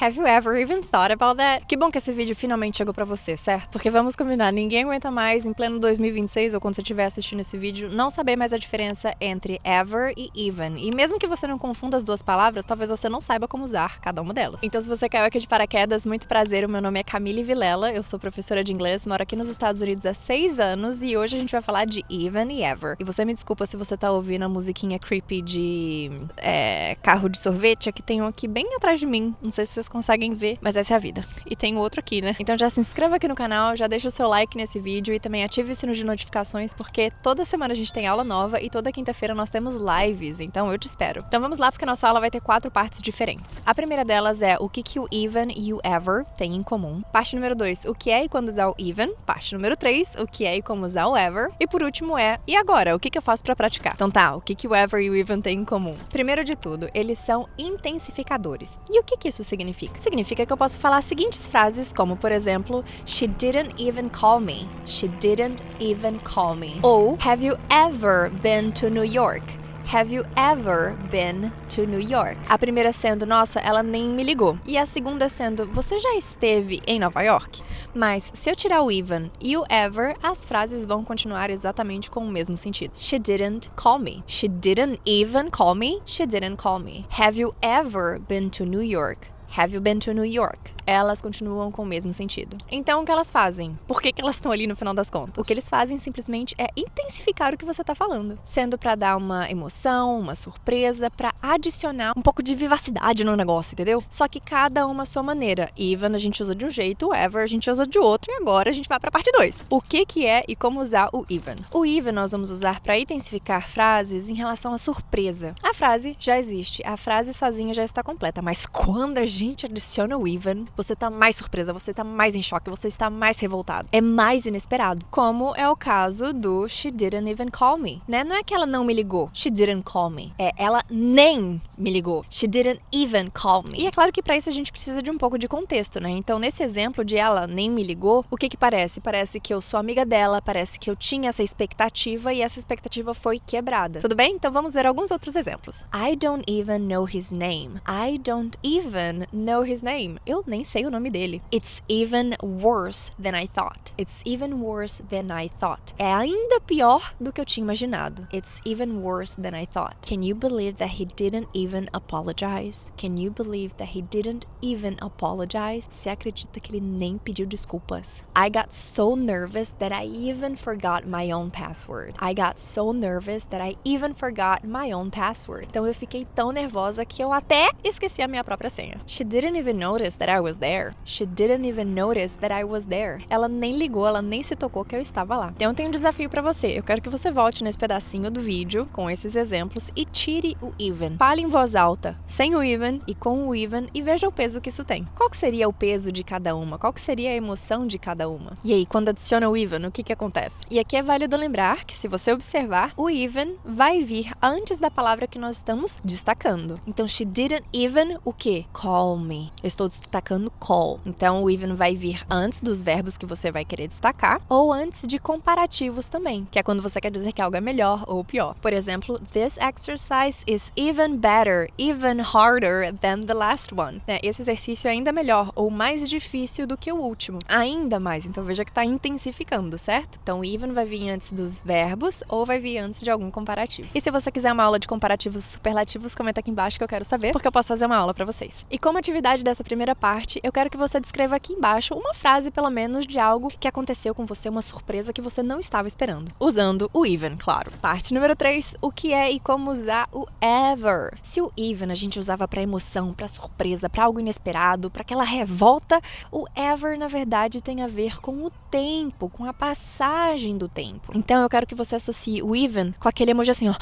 Have you ever even thought about that? Que bom que esse vídeo finalmente chegou pra você, certo? Porque vamos combinar, ninguém aguenta mais em pleno 2026 ou quando você estiver assistindo esse vídeo, não saber mais a diferença entre ever e even. E mesmo que você não confunda as duas palavras, talvez você não saiba como usar cada uma delas. Então se você caiu aqui de paraquedas, muito prazer, o meu nome é Camille Vilela, eu sou professora de inglês, moro aqui nos Estados Unidos há 6 anos e hoje a gente vai falar de even e ever. E você me desculpa se você tá ouvindo a musiquinha creepy de carro de sorvete, que tem um aqui bem atrás de mim, não sei se vocês conseguem ver, mas essa é a vida. E tem outro aqui, né? Então já se inscreva aqui no canal, já deixa o seu like nesse vídeo e também ative o sino de notificações, porque toda semana a gente tem aula nova e toda quinta-feira nós temos lives, então eu te espero. Então vamos lá, porque a nossa aula vai ter 4 partes diferentes. A primeira delas é o que o even e o ever têm em comum. Parte número 2, o que é e quando usar o even. Parte número 3, o que é e como usar o ever. E por último e agora? O que eu faço pra praticar? Então tá, o que o ever e o even têm em comum? Primeiro de tudo, eles são intensificadores. E o que isso significa? Significa que eu posso falar as seguintes frases, como por exemplo, she didn't even call me. She didn't even call me. Ou, have you ever been to New York? Have you ever been to New York? A primeira sendo, nossa, ela nem me ligou. E a segunda sendo, você já esteve em Nova York? Mas se eu tirar o even e o ever, as frases vão continuar exatamente com o mesmo sentido. She didn't call me. She didn't even call me. She didn't call me. Have you ever been to New York? Have you been to New York? Elas continuam com o mesmo sentido. Então, o que elas fazem? Por que elas estão ali no final das contas? O que eles fazem simplesmente é intensificar o que você tá falando. Sendo pra dar uma emoção, uma surpresa, pra adicionar um pouco de vivacidade no negócio, entendeu? Só que cada uma à sua maneira. Even a gente usa de um jeito, o ever a gente usa de outro. E agora a gente vai pra parte 2. O que é e como usar o even? O even nós vamos usar pra intensificar frases em relação à surpresa. A frase já existe. A frase sozinha já está completa. Mas quando a gente adiciona o even, você tá mais surpresa, você tá mais em choque, você está mais revoltado. É mais inesperado. Como é o caso do she didn't even call me, né? Não é que ela não me ligou. She didn't call me. Ela nem me ligou. She didn't even call me. E é claro que pra isso a gente precisa de um pouco de contexto, né? Então, nesse exemplo de ela nem me ligou, o que parece? Parece que eu sou amiga dela, parece que eu tinha essa expectativa e essa expectativa foi quebrada. Tudo bem? Então vamos ver alguns outros exemplos. I don't even know his name. I don't even know his name. Eu nem sei o nome dele. It's even worse than I thought. It's even worse than I thought. É ainda pior do que eu tinha imaginado. It's even worse than I thought. Can you believe that he didn't even apologize? Can you believe that he didn't even apologize? Você acredita que ele nem pediu desculpas? I got so nervous that I even forgot my own password. I got so nervous that I even forgot my own password. Então eu fiquei tão nervosa que eu até esqueci a minha própria senha. She didn't even notice that I was there. She didn't even notice that I was there. Ela nem ligou, ela nem se tocou que eu estava lá. Então eu tenho um desafio pra você. Eu quero que você volte nesse pedacinho do vídeo com esses exemplos e tire o even. Fale em voz alta, sem o even e com o even e veja o peso que isso tem. Qual que seria o peso de cada uma? Qual que seria a emoção de cada uma? E aí, quando adiciona o even, o que acontece? E aqui é válido lembrar que se você observar, o even vai vir antes da palavra que nós estamos destacando. Então, she didn't even o quê? Call me. Eu estou destacando call. Então, o even vai vir antes dos verbos que você vai querer destacar ou antes de comparativos também, que é quando você quer dizer que algo é melhor ou pior. Por exemplo, this exercise is even better, even harder than the last one. Esse exercício é ainda melhor ou mais difícil do que o último. Ainda mais. Então, veja que está intensificando, certo? Então, o even vai vir antes dos verbos ou vai vir antes de algum comparativo. E se você quiser uma aula de comparativos superlativos, comenta aqui embaixo que eu quero saber, porque eu posso fazer uma aula pra vocês. E como atividade dessa primeira parte, eu quero que você descreva aqui embaixo uma frase, pelo menos, de algo que aconteceu com você, uma surpresa que você não estava esperando. Usando o even, claro. Parte número 3, o que é e como usar o ever. Se o even a gente usava pra emoção, pra surpresa, pra algo inesperado, pra aquela revolta, o ever, na verdade, tem a ver com o tempo, com a passagem do tempo. Então, eu quero que você associe o even com aquele emoji assim, ó.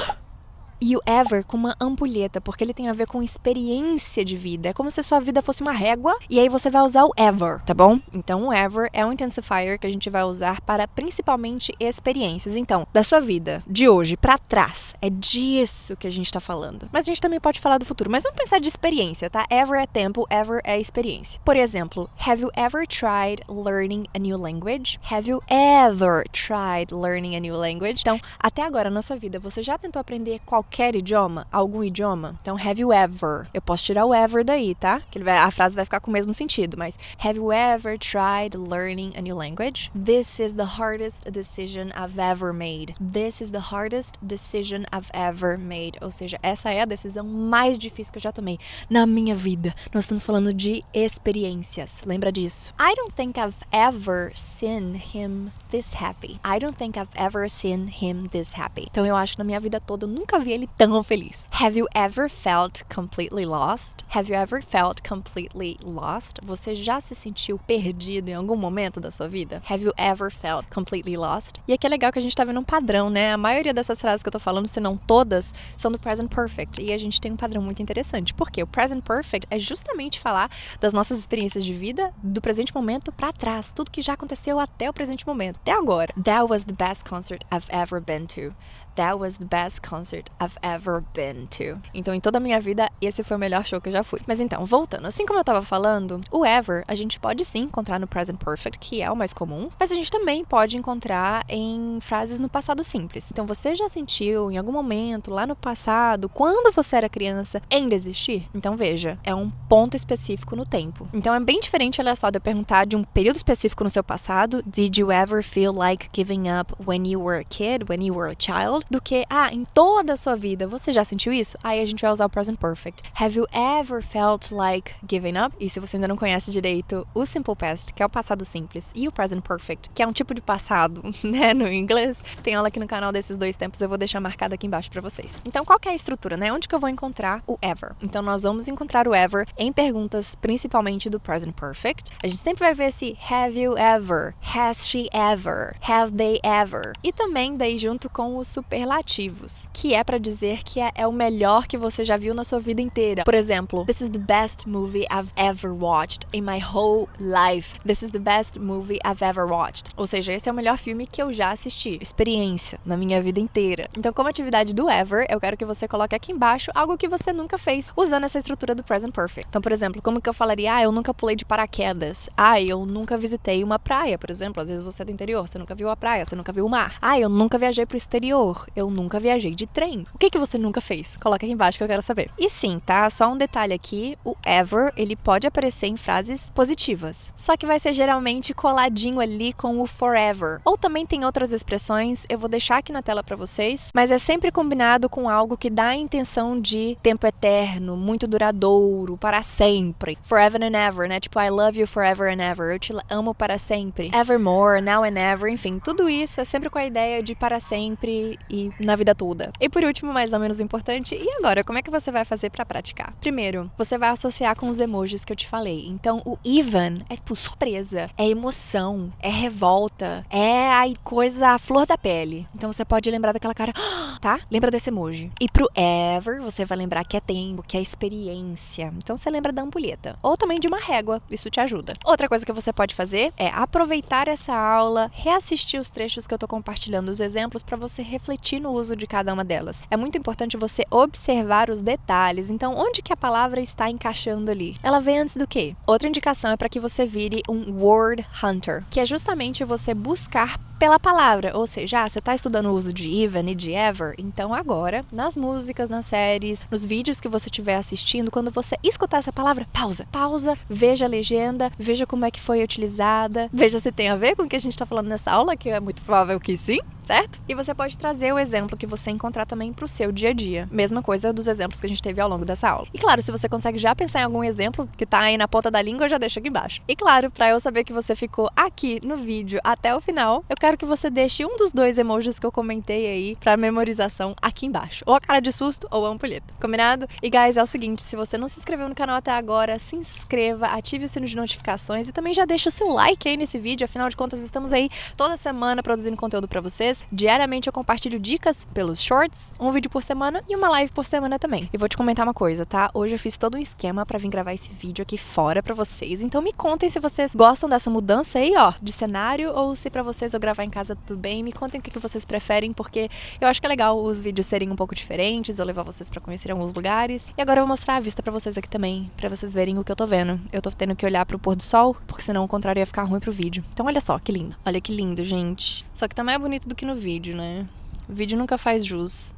E o ever com uma ampulheta, porque ele tem a ver com experiência de vida. É como se a sua vida fosse uma régua, e aí você vai usar o ever, tá bom? Então, o ever é um intensifier que a gente vai usar para principalmente experiências. Então, da sua vida, de hoje pra trás, é disso que a gente tá falando. Mas a gente também pode falar do futuro, mas vamos pensar de experiência, tá? Ever é tempo, ever é experiência. Por exemplo, have you ever tried learning a new language? Have you ever tried learning a new language? Então, até agora na sua vida, você já tentou aprender qualquer qualquer idioma, algum idioma. Então, have you ever? Eu posso tirar o ever daí, tá? Que a frase vai ficar com o mesmo sentido, mas have you ever tried learning a new language? This is the hardest decision I've ever made. This is the hardest decision I've ever made. Ou seja, essa é a decisão mais difícil que eu já tomei na minha vida. Nós estamos falando de experiências. Lembra disso? I don't think I've ever seen him this happy. I don't think I've ever seen him this happy. Então eu acho que na minha vida toda eu nunca vi ele tão feliz. Have you ever felt completely lost? Have you ever felt completely lost? Você já se sentiu perdido em algum momento da sua vida? Have you ever felt completely lost? E aqui é legal que a gente tá vendo um padrão, né? A maioria dessas frases que eu tô falando, se não todas, são do present perfect. E a gente tem um padrão muito interessante. Por quê? O present perfect é justamente falar das nossas experiências de vida, do presente momento pra trás. Tudo que já aconteceu até o presente momento, até agora. That was the best concert I've ever been to. That was the best concert I've ever been to. Então, em toda a minha vida, esse foi o melhor show que eu já fui. Mas então, voltando, assim como eu tava falando, o ever a gente pode sim encontrar no present perfect, que é o mais comum, mas a gente também pode encontrar em frases no passado simples. Então, você já sentiu em algum momento, lá no passado, quando você era criança, em desistir? Então, veja, é um ponto específico no tempo. Então, é bem diferente, olha só, de eu perguntar de um período específico no seu passado, did you ever feel like giving up when you were a kid, when you were a child? Do que, em toda a sua vida, você já sentiu isso? Aí a gente vai usar o present perfect. Have you ever felt like giving up? E se você ainda não conhece direito o simple past, que é o passado simples, e o present perfect, que é um tipo de passado, né, no inglês, tem aula aqui no canal desses dois tempos, eu vou deixar marcado aqui embaixo pra vocês. Então, qual que é a estrutura, né? Onde que eu vou encontrar o ever? Então, nós vamos encontrar o ever em perguntas principalmente do present perfect. A gente sempre vai ver esse have you ever, has she ever, have they ever. E também daí junto com os superlativos, que é pra dizer que é o melhor que você já viu na sua vida inteira. Por exemplo, this is the best movie I've ever watched in my whole life. This is the best movie I've ever watched. Ou seja, esse é o melhor filme que eu já assisti. Experiência na minha vida inteira. Então, como atividade do ever, eu quero que você coloque aqui embaixo algo que você nunca fez usando essa estrutura do present perfect. Então, por exemplo, como que eu falaria? Eu nunca pulei de paraquedas. Eu nunca visitei uma praia, por exemplo. Às vezes você é do interior, você nunca viu a praia, você nunca viu o mar. Eu nunca viajei pro exterior. Eu nunca viajei de trem. O que você nunca fez? Coloca aqui embaixo que eu quero saber. E sim, tá? Só um detalhe aqui, o ever, ele pode aparecer em frases positivas. Só que vai ser geralmente coladinho ali com o forever. Ou também tem outras expressões, eu vou deixar aqui na tela pra vocês, mas é sempre combinado com algo que dá a intenção de tempo eterno, muito duradouro, para sempre. Forever and ever, né? Tipo, I love you forever and ever. Eu te amo para sempre. Evermore, now and ever, enfim. Tudo isso é sempre com a ideia de para sempre e na vida toda. E por último, mas não menos importante, e agora, como é que você vai fazer pra praticar? Primeiro, você vai associar com os emojis que eu te falei. Então, o even é tipo surpresa, é emoção, é revolta, é a coisa, a flor da pele. Então, você pode lembrar daquela cara, tá? Lembra desse emoji. E pro ever, você vai lembrar que é tempo, que é experiência. Então, você lembra da ampulheta. Ou também de uma régua, isso te ajuda. Outra coisa que você pode fazer é aproveitar essa aula, reassistir os trechos que eu tô compartilhando, os exemplos, pra você refletir no uso de cada uma delas. É muito importante você observar os detalhes. Então, onde que a palavra está encaixando ali? Ela vem antes do quê? Outra indicação é para que você vire um word hunter, que é justamente você buscar pela palavra, ou seja, você está estudando o uso de even e de ever, então agora, nas músicas, nas séries, nos vídeos que você estiver assistindo, quando você escutar essa palavra, pausa, veja a legenda, veja como é que foi utilizada, veja se tem a ver com o que a gente está falando nessa aula, que é muito provável que sim, certo? E você pode trazer o exemplo que você encontrar também pro seu dia a dia. Mesma coisa dos exemplos que a gente teve ao longo dessa aula. E claro, se você consegue já pensar em algum exemplo que tá aí na ponta da língua, já deixa aqui embaixo. E claro, pra eu saber que você ficou aqui no vídeo até o final, eu quero que você deixe um dos dois emojis que eu comentei aí pra memorização aqui embaixo. Ou a cara de susto ou a ampulheta. Combinado? E guys, é o seguinte, se você não se inscreveu no canal até agora, se inscreva, ative o sino de notificações e também já deixa o seu like aí nesse vídeo. Afinal de contas, estamos aí toda semana produzindo conteúdo pra vocês. Diariamente eu compartilho dicas pelos shorts, um vídeo por semana e uma live por semana também. E vou te comentar uma coisa, tá? Hoje eu fiz todo um esquema pra vir gravar esse vídeo aqui fora pra vocês. Então me contem se vocês gostam dessa mudança aí, ó, de cenário, ou se pra vocês eu gravar em casa tudo bem. Me contem o que vocês preferem, porque eu acho que é legal os vídeos serem um pouco diferentes, eu levar vocês pra conhecer alguns lugares. E agora eu vou mostrar a vista pra vocês aqui também, pra vocês verem o que eu tô vendo. Eu tô tendo que olhar pro pôr do sol, porque senão o contrário ia ficar ruim pro vídeo. Então olha só, que lindo. Olha que lindo, gente. Só que tá mais bonito do que no vídeo, né? O vídeo nunca faz jus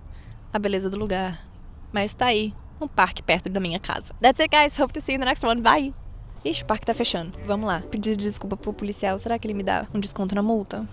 a beleza do lugar. Mas tá aí, um parque perto da minha casa. That's it, guys. Hope to see you in the next one. Bye! Ixi, o parque tá fechando. Vamos lá. Pedir desculpa pro policial. Será que ele me dá um desconto na multa?